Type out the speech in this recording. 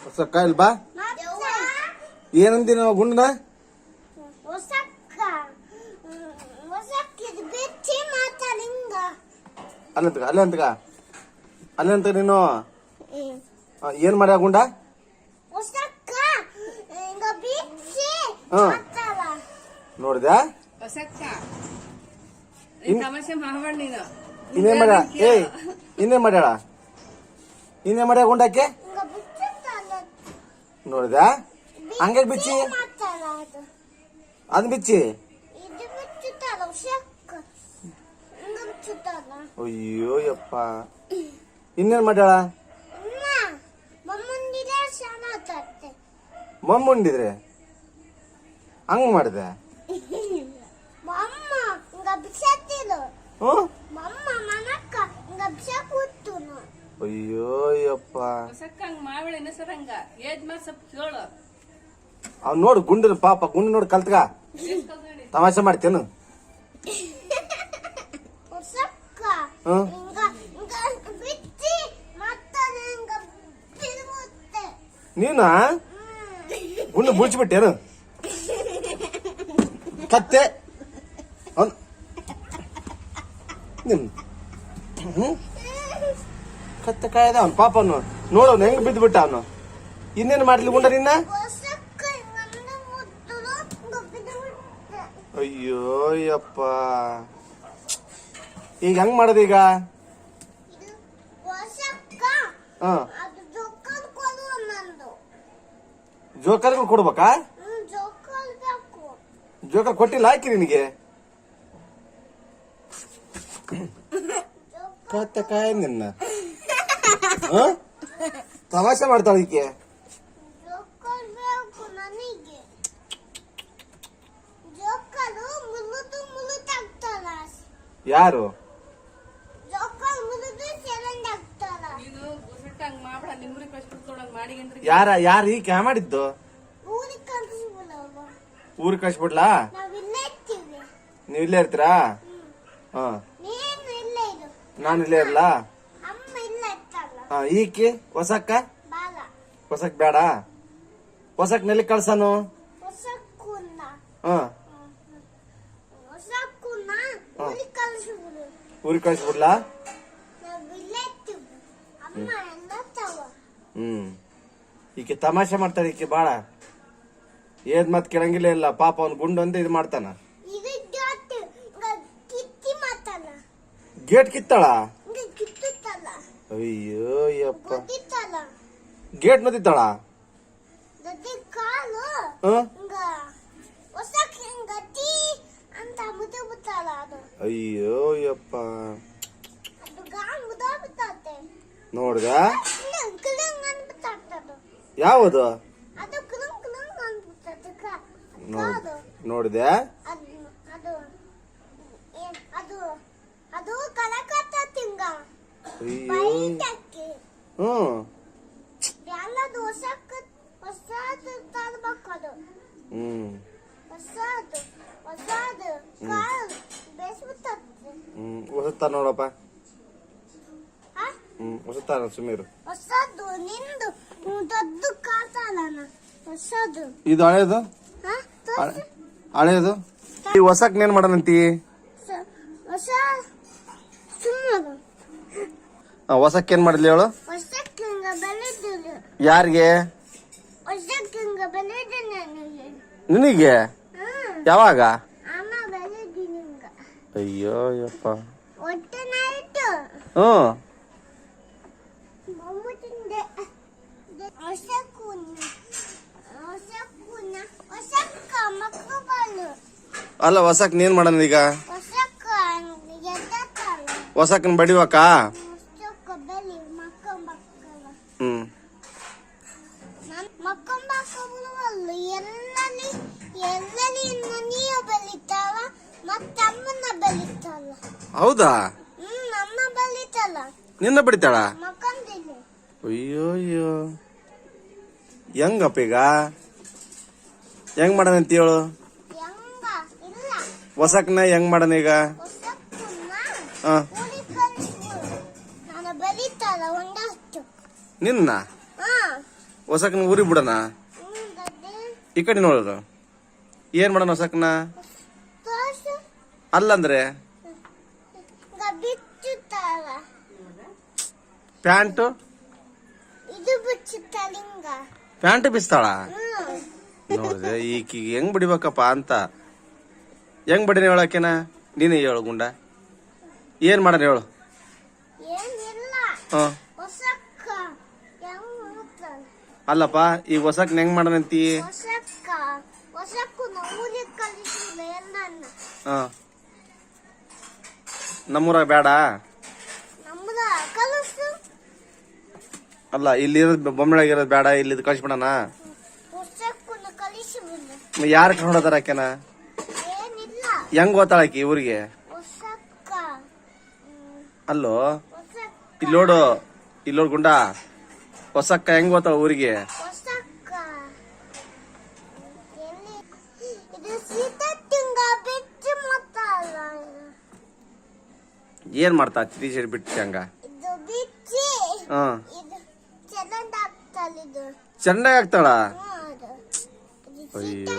ಹೊಸಕ್ಕ ಇಲ್ಲಿ ಬಾ. ಏನಂದಿ ನಾವು ಗುಂಡನ ಅಲ್ಲಂತ ನೀನು ಏನ್ ಮಾಡ್ಯ ಗುಂಡ? ನೋಡಿದ ಇನ್ನೇನ್ ಮಾಡ್ಯ? ಇನ್ನೇನ್ ಮಾಡ್ಯಾಳ? ಇನ್ನೇನ್ ಮಾಡ್ಯ ಗುಂಡಕ್ಕೆ? ನೋಡಿದ ಹಂಗೆ ಬಿಚ್ಚಿ ಅದ್ ಬಿಚ್ಚಿ. ಅಯ್ಯೋ ಯಪ್ಪ, ಇನ್ನೇನ್ ಮಾಡ್ಯಾಳ? ಮಮ್ಮುಂಡಿದ್ರೆ ಹಂಗ ಮಾಡಿದೆ. ಅಯ್ಯೋ ಯಪ್ಪ, ಅವ್ ನೋಡು ಗುಂಡ ಪಾಪ, ಗುಂಡ ನೋಡಿ ಕಲ್ತ್ಗ ತಮಾಷೆ ಮಾಡ್ತೇನು? ನೀನ ಗುಂಡು ಬುಳ್ಚಿಬಿಟ್ಟೇನು? ಕತ್ತೆ ಕತ್ತೆ ಕಾಯದ ಅವನು ಪಾಪ, ನೋಡವ್ನು ಹೆಂಗ್ ಬಿದ್ದು ಬಿಟ್ಟ ಅವನು. ಇನ್ನೇನು ಮಾಡ್ಲಿ ಗುಂಡ ನಿನ್ನ? ಅಯ್ಯೋ ಯಪ್ಪ, ಈಗ ಹೆಂಗ್ ಮಾಡದ ಈಗ? ಜೋಕರ್ಗಳು ಕೊಡ್ಬೇಕಾ? ಜೋಕರ್ ಕೊಟ್ಟಿಲ್ಲ ಹಾಕಿ ನಿನಗೆ. ಕತ್ತ ಕಾಯ ನಿನ್ನ ತಮಾಷೆ ಮಾಡ್ತಾಳ ಈಕೆ. ಯಾರು? ಯಾರ ಈಕೆ ಮಾಡಿದ್ದು? ಊರಿಗೆ ಕಳ್ಸಿಬಿಡ್ಲಾ? ನೀವ್ ಇಲ್ಲೇ ಇರ್ತೀರಾ? ನಾನು ಇಲ್ಲೇ ಇರಲ್ಲ. ಈಕೆ ಹೊಸಕ್ಕ ಹೊಸಕ್ ಬೇಡ, ಹೊಸಕ್ ನೆಲೆ ಕಳ್ಸನು. ಊರಿಗೆ ಕಳ್ಸಿಬಿಡ್ಲಾ? ಈಕೆ ತಮಾಷೆ ಮಾಡ್ತಾಳೆ ಈಕೆ ಬಾಳ. ಏದ್ ಮತ್ ಕೇಳಂಗಿಲ್ಲ ಇಲ್ಲ ಪಾಪ, ಅವ್ನು ಗುಂಡು ಅಂತ ಇದು ಮಾಡ್ತಾನ. ಗೇಟ್ ಕಿತ್ತಾಳ? ಅಯ್ಯೋ ಯಪ್ಪ, ಗೇಟ್ ಮತ್ತಿತ್ತಾಳ? ಅಯ್ಯೋ ಯಪ್ಪ, ನೋಡ್ದ ಯಾವುದು ನೋಡಿದೆ? ಹೊಸತ ನೋಡಪ್ಪ, ಹೊಸತ ಸುಮೀರು. ಇದು ಹಳೇದು, ಹಳೇದು. ಈ ಹೊಸಕ್ ಏನ್ ಮಾಡನಂತಿ? ಹೊಸಕ್ ಏನ್ ಮಾಡಿದ್ಲಿ ಹೇಳು? ಯಾರಿಗೆ? ನಿನಗೆ? ಯಾವಾಗ? ಅಯ್ಯೋ ಯಪ್ಪ, ಅಲ್ಲ ಹೊಸಕ್ ನೀನ್ ಮಾಡನ ಈಗ? ಹೊಸಕನ್ ಬಡಿವಕ್ಕ? ಹೌದಾ? ನಿನ್ನ ಬಡಿತಾಳ? ಅಯ್ಯೋ ಅಯ್ಯೋ, ಹೆಂಗಪ್ಪ ಈಗ? ಹೆಂಗ್ ಮಾಡನಂತ ಹೇಳು? ಹೊಸಕ್ನ ಹೆಂಗ್ ಮಾಡನ ಈಗ? ನಿನ್ನ ಹೊಸಕನ ಊರಿಗೆ ಬಿಡಣ. ಈ ಕಡೆ ನೋಡೋದು ಏನ್ ಮಾಡೋಣ ಹೊಸಕನ ಅಲ್ಲಂದ್ರೆ ಪ್ಯಾಂಟು ಪ್ಯಾಂಟ್ ಬಿಸ್ತಾಳ ನೋಡಿದೆ ಈಕಿಗೆ ಹೆಂಗ್ ಬಿಡಿಬೇಕಪ್ಪ ಅಂತ. ಹೆಂಗ್ ಬಿಡಿನ ಹೇಳಕೇನ ನೀನೇ ಹೇಳು ಗುಂಡ, ಏನ್ ಮಾಡೋಣ ಹೇಳು. ಅಲ್ಲಪ್ಪ ಈಗ ಹೊಸಕ್ ಹೆಂಗ್ ಮಾಡೋಣಂತಿ. ನಮ್ಮೂರಾಗ ಬೇಡ ಅಲ್ಲ, ಇಲ್ಲಿ ಬೊಮ್ಮಳಾಗಿರೋದು ಬೇಡ, ಇಲ್ಲಿ ಕಳಿಸ್ಬಿಡಣ. ಯಾರ ಕರ್ಕೊಂಡೋದಾರ ಆಕೆನ? ಹೆಂಗ್ ಓದ್ತಾಳಕಿ ಊರಿಗೆ? ಅಲ್ಲೋ ಇಲ್ಲೋಡು ಇಲ್ಲೋಡು ಗುಂಡ, ಹೊಸಕ್ಕ ಹೆಂಗ್ ಓದ್ತಾಳ ಊರಿಗೆ? ಏನ್ ಮಾಡ್ತಾ ಟೀಚರ್ ಬಿಟ್ಟು ಹಂಗ? ಚೆಂದಾಗಿ ಆಗ್ತಾಳ. ಅಯ್ಯೋ